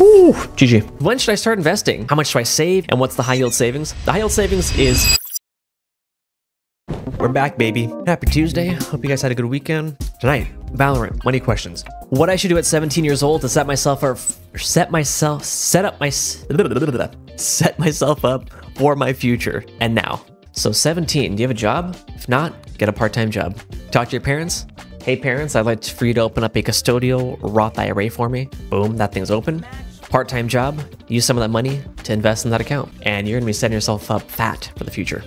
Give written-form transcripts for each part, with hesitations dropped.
Ooh, GG. When should I start investing? How much do I save? And what's the high yield savings? The high yield savings is... We're back, baby. Happy Tuesday. Hope you guys had a good weekend. Tonight, Valorant. Money questions. What I should do at 17 years old to set myself up for my future. And now. So 17, do you have a job? If not, get a part-time job. Talk to your parents. Hey parents, I'd like for you to open up a custodial Roth IRA for me. Boom, that thing's open. Part-time job, use some of that money to invest in that account. And you're gonna be setting yourself up fat for the future.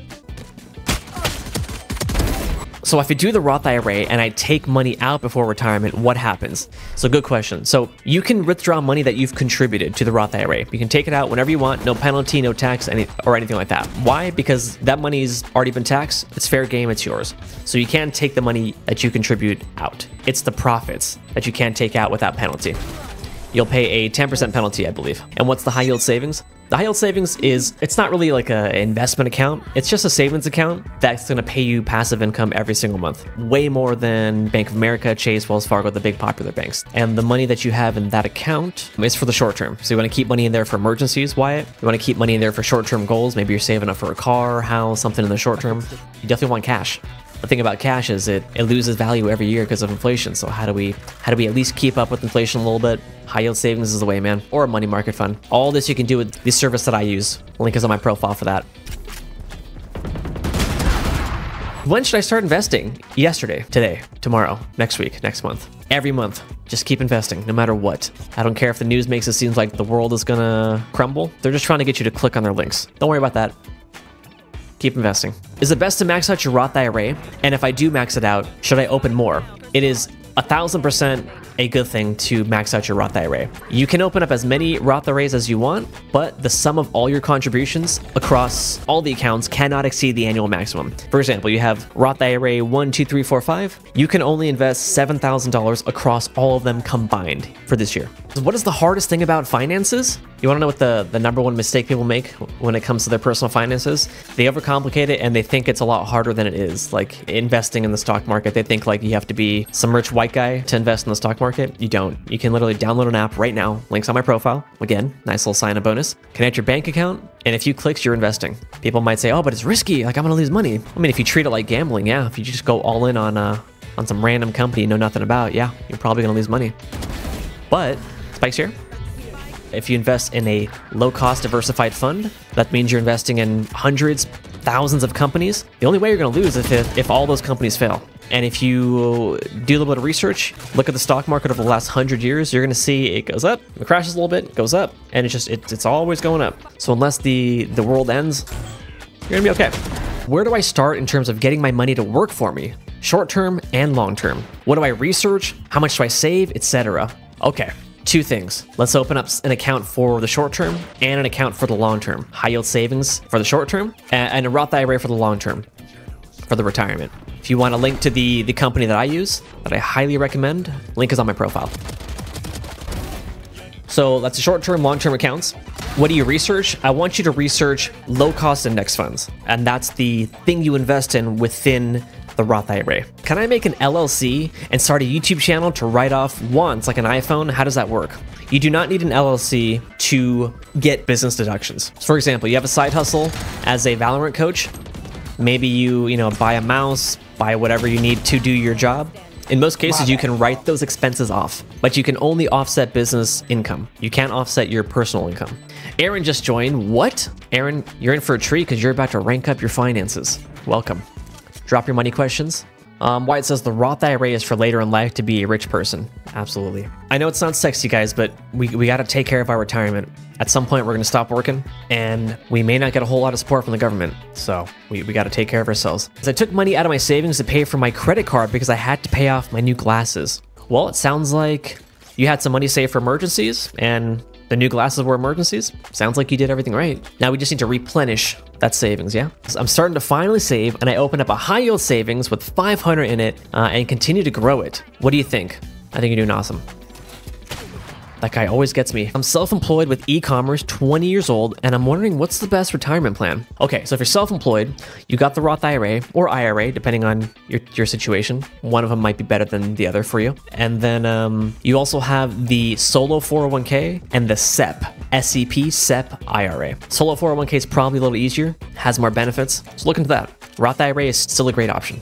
So if I do the Roth IRA and I take money out before retirement, what happens? So good question. So you can withdraw money that you've contributed to the Roth IRA. You can take it out whenever you want, no penalty, no tax, or anything like that. Why? Because that money's already been taxed. It's fair game, it's yours. So you can't take the money that you contribute out. It's the profits that you can't take out without penalty. You'll pay a 10% penalty, I believe. And what's the high yield savings? The high yield savings is, it's not really like an investment account. It's just a savings account that's gonna pay you passive income every single month. Way more than Bank of America, Chase, Wells Fargo, the big popular banks. And the money that you have in that account is for the short term. So you wanna keep money in there for emergencies, Wyatt. You wanna keep money in there for short-term goals. Maybe you're saving up for a car, house, something in the short term. You definitely want cash. The thing about cash is it loses value every year because of inflation. So how do we at least keep up with inflation a little bit? High yield savings is the way, man. Or a money market fund. All this you can do with the service that I use. Link is on my profile for that. When should I start investing? Yesterday, today, tomorrow, next week, next month. Every month. Just keep investing, no matter what. I don't care if the news makes it seem like the world is gonna crumble. They're just trying to get you to click on their links. Don't worry about that. Keep investing. Is it best to max out your Roth IRA? And if I do max it out, should I open more? It is 1000% a good thing to max out your Roth IRA. You can open up as many Roth IRAs as you want, but the sum of all your contributions across all the accounts cannot exceed the annual maximum. For example, you have Roth IRA 1, 2, 3, 4, 5. You can only invest $7,000 across all of them combined for this year. What is the hardest thing about finances? You want to know what the number one mistake people make when it comes to their personal finances? They overcomplicate it and they think it's a lot harder than it is. Like investing in the stock market, they think like you have to be some rich white guy to invest in the stock market. You don't. You can literally download an app right now. Links on my profile. Again, nice little sign-up bonus. Connect your bank account, and a few clicks, you're investing. People might say, oh, but it's risky. Like I'm gonna lose money. I mean, if you treat it like gambling, yeah. If you just go all in on some random company you know nothing about, yeah, you're probably gonna lose money. But Spike's here. If you invest in a low-cost diversified fund, that means you're investing in hundreds, thousands of companies. The only way you're going to lose is if all those companies fail. And if you do a little bit of research, look at the stock market over the last 100 years, you're going to see it goes up, it crashes a little bit, goes up, and it's always going up. So unless the world ends, you're going to be okay. Where do I start in terms of getting my money to work for me? Short-term and long-term. What do I research? How much do I save, etc.? Okay. Two things. Let's open up an account for the short term and an account for the long term. High yield savings for the short term and a Roth IRA for the long term, for the retirement. If you want a link to the company that I use, that I highly recommend, link is on my profile. So that's the short term, long term accounts. What do you research? I want you to research low cost index funds. And that's the thing you invest in within the Roth IRA. Can I make an LLC and start a YouTube channel to write off once, like an iPhone? How does that work? You do not need an LLC to get business deductions. For example, you have a side hustle as a Valorant coach. Maybe you buy a mouse, buy whatever you need to do your job. In most cases, you can write those expenses off, but you can only offset business income. You can't offset your personal income. Aaron just joined. What? Aaron, you're in for a treat because you're about to rank up your finances. Welcome. Drop your money questions. Wyatt says the Roth IRA is for later in life to be a rich person. Absolutely. I know it's not sexy, guys, but we got to take care of our retirement. At some point, we're going to stop working, and we may not get a whole lot of support from the government. So we got to take care of ourselves. I took money out of my savings to pay for my credit card because I had to pay off my new glasses. Well, it sounds like you had some money saved for emergencies, and the new glasses were emergencies. Sounds like you did everything right. Now we just need to replenish that savings, yeah? So I'm starting to finally save, and I opened up a high yield savings with 500 in it and continue to grow it. What do you think? I think you're doing awesome. That guy always gets me. I'm self-employed with e-commerce, 20 years old, and I'm wondering what's the best retirement plan? Okay, so if you're self-employed, you got the Roth IRA or IRA, depending on your situation. One of them might be better than the other for you. And then you also have the solo 401k and the SEP IRA. Solo 401k is probably a little easier, has more benefits, so look into that. Roth IRA is still a great option.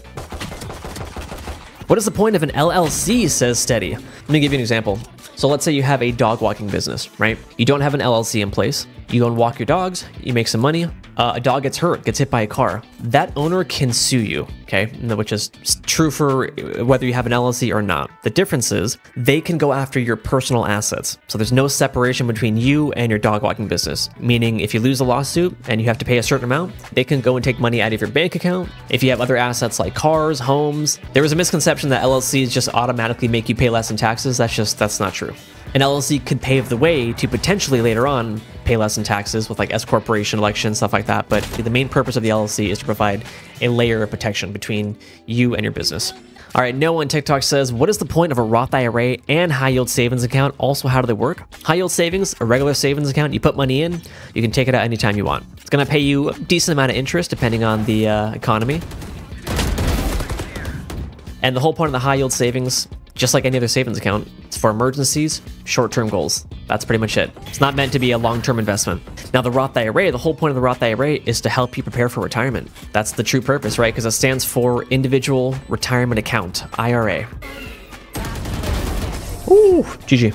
What is the point of an LLC, says Steady? Let me give you an example. So let's say you have a dog walking business, right? You don't have an LLC in place. You go and walk your dogs, you make some money. A dog gets hurt, gets hit by a car. That owner can sue you, okay? Which is true for whether you have an LLC or not. The difference is they can go after your personal assets. So there's no separation between you and your dog walking business. Meaning if you lose a lawsuit and you have to pay a certain amount, they can go and take money out of your bank account. If you have other assets like cars, homes, there was a misconception that LLCs just automatically make you pay less in taxes. That's not true. An LLC could pave the way to potentially later on pay less in taxes with like S corporation elections, stuff like that. But the main purpose of the LLC is to provide a layer of protection between you and your business. All right, Noah on TikTok says, what is the point of a Roth IRA and high yield savings account? Also, how do they work? High yield savings, a regular savings account, you put money in, you can take it out anytime you want. It's going to pay you a decent amount of interest depending on the economy. And the whole point of the high yield savings, just like any other savings account, it's for emergencies, short-term goals. That's pretty much it. It's not meant to be a long-term investment. Now, the Roth IRA, the whole point of the Roth IRA is to help you prepare for retirement. That's the true purpose, right? Because it stands for Individual Retirement Account, IRA. Ooh, GG.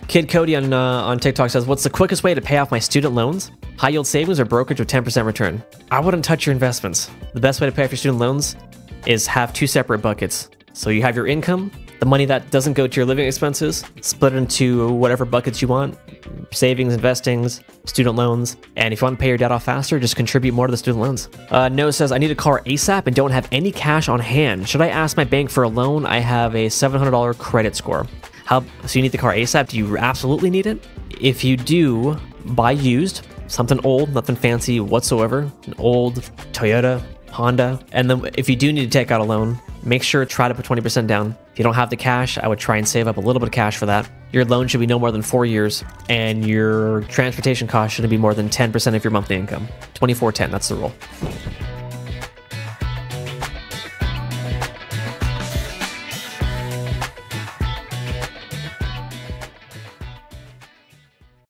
Kid Cody on TikTok says, what's the quickest way to pay off my student loans? High yield savings or brokerage with 10% return? I wouldn't touch your investments. The best way to pay off your student loans is have two separate buckets. So you have your income, the money that doesn't go to your living expenses, split it into whatever buckets you want, savings, investings, student loans. And if you want to pay your debt off faster, just contribute more to the student loans. Noah says, I need a car ASAP and don't have any cash on hand. Should I ask my bank for a loan? I have a $700 credit score. So you need the car ASAP? Do you absolutely need it? If you do, buy used, something old, nothing fancy whatsoever, an old Toyota, Honda. And then if you do need to take out a loan, make sure to try to put 20% down. If you don't have the cash, I would try and save up a little bit of cash for that. Your loan should be no more than 4 years, and your transportation cost shouldn't be more than 10% of your monthly income. 24-10, that's the rule.